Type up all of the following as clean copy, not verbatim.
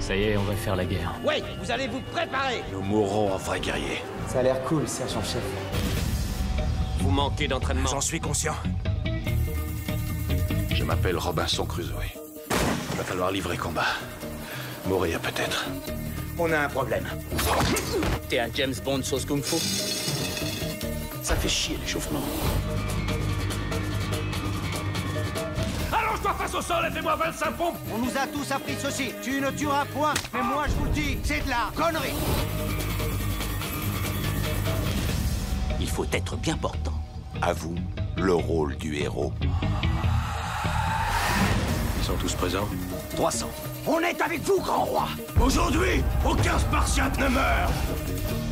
Ça y est, on va faire la guerre. Oui, vous allez vous préparer. Nous mourrons en vrais guerriers. Ça a l'air cool, sergent-chef. Vous manquez d'entraînement. J'en suis conscient. Je m'appelle Robinson Crusoe. Il va falloir livrer combat. Mourir peut-être. On a un problème. T'es un James Bond sauce kung-fu? Ça fait chier l'échauffement. Allonge-toi face au sol et fais-moi 25 pompes. On nous a tous appris ceci. Tu ne tueras point. Mais moi, je vous le dis, c'est de la connerie. Il faut être bien portant. À vous, le rôle du héros. Ils sont tous présents? 300. On est avec vous, grand roi. Aujourd'hui, aucun Spartiate ne meurt!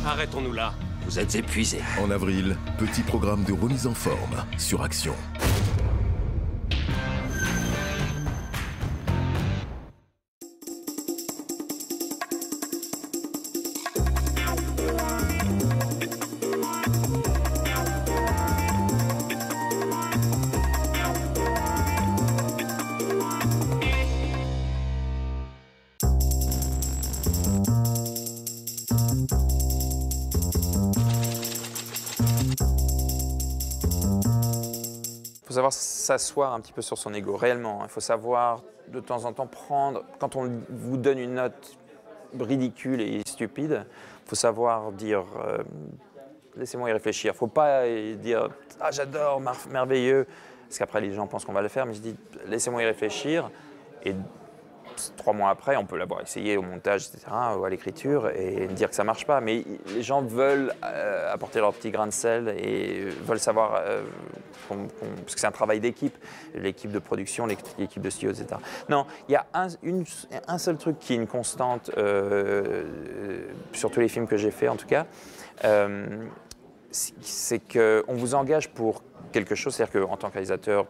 Arrêtons-nous là. Vous êtes épuisés. En avril, petit programme de remise en forme sur Action. Il faut savoir s'asseoir un petit peu sur son ego, réellement. Il faut savoir de temps en temps prendre, quand on vous donne une note ridicule et stupide, il faut savoir dire laissez-moi y réfléchir. Il ne faut pas dire ah j'adore, merveilleux, parce qu'après les gens pensent qu'on va le faire, mais je dis laissez-moi y réfléchir. Et 3 mois après, on peut l'avoir essayé au montage, etc., ou à l'écriture, et dire que ça ne marche pas. Mais les gens veulent apporter leur petit grain de sel et veulent savoir, parce que c'est un travail d'équipe, l'équipe de production, l'équipe de studio, etc. Non, il y a un seul truc qui est une constante, sur tous les films que j'ai faits en tout cas, c'est qu'on vous engage pour quelque chose, c'est-à-dire qu'en tant que réalisateur,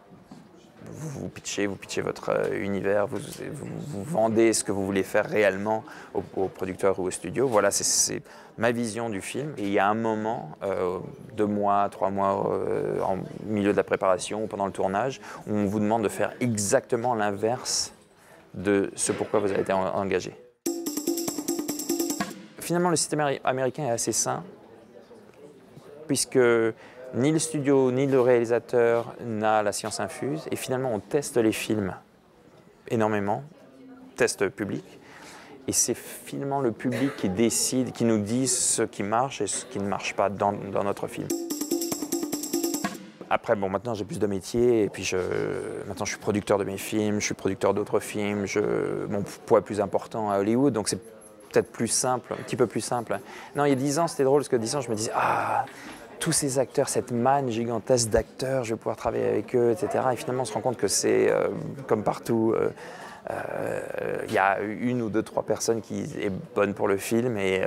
vous pitchez votre univers, vous vendez ce que vous voulez faire réellement aux producteurs ou au studio. Voilà, c'est ma vision du film. Et il y a un moment, 2 mois, 3 mois, en milieu de la préparation ou pendant le tournage, où on vous demande de faire exactement l'inverse de ce pourquoi vous avez été engagé. Finalement, le système américain est assez sain, puisque ni le studio, ni le réalisateur n'a la science infuse. Et finalement, on teste les films énormément, test public. Et c'est finalement le public qui décide, qui nous dit ce qui marche et ce qui ne marche pas dans notre film. Après, bon, maintenant j'ai plus de métier et puis maintenant je suis producteur de mes films, je suis producteur d'autres films, mon poids est plus important à Hollywood, donc c'est peut-être plus simple, un petit peu plus simple. Non, il y a 10 ans, c'était drôle, parce que 10 ans, je me disais, ah, tous ces acteurs, cette manne gigantesque d'acteurs, je vais pouvoir travailler avec eux, etc. Et finalement, on se rend compte que c'est comme partout. Il y a 1 ou 2, 3 personnes qui est bonne pour le film, et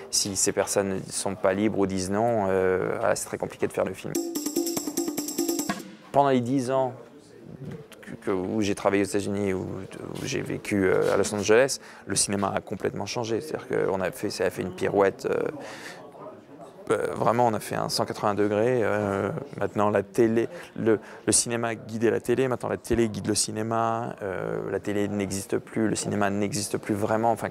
si ces personnes ne sont pas libres ou disent non, voilà, c'est très compliqué de faire le film. Pendant les 10 ans où j'ai travaillé aux États-Unis, où j'ai vécu à Los Angeles, le cinéma a complètement changé. C'est-à-dire que ça a fait une pirouette. Vraiment, on a fait un 180 degrés. Maintenant, la télé, le cinéma guidait la télé. Maintenant, la télé guide le cinéma. La télé n'existe plus. Le cinéma n'existe plus vraiment. Enfin,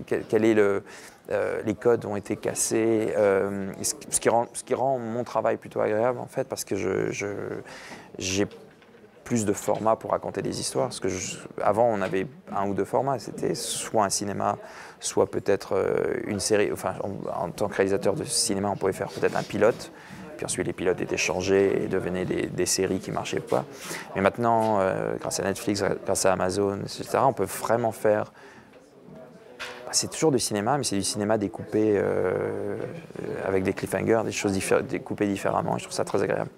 les codes ont été cassés. Ce qui rend mon travail plutôt agréable, en fait, parce que j'ai plus de formats pour raconter des histoires. Parce que avant, on avait 1 ou 2 formats. C'était soit un cinéma, soit peut-être une série. Enfin, en tant que réalisateur de cinéma, on pouvait faire peut-être un pilote. Puis ensuite, les pilotes étaient changés et devenaient des séries qui marchaient pas. Mais maintenant, grâce à Netflix, grâce à Amazon, etc., on peut vraiment faire. C'est toujours du cinéma, mais c'est du cinéma découpé avec des cliffhangers, des choses découpées différemment. Et je trouve ça très agréable.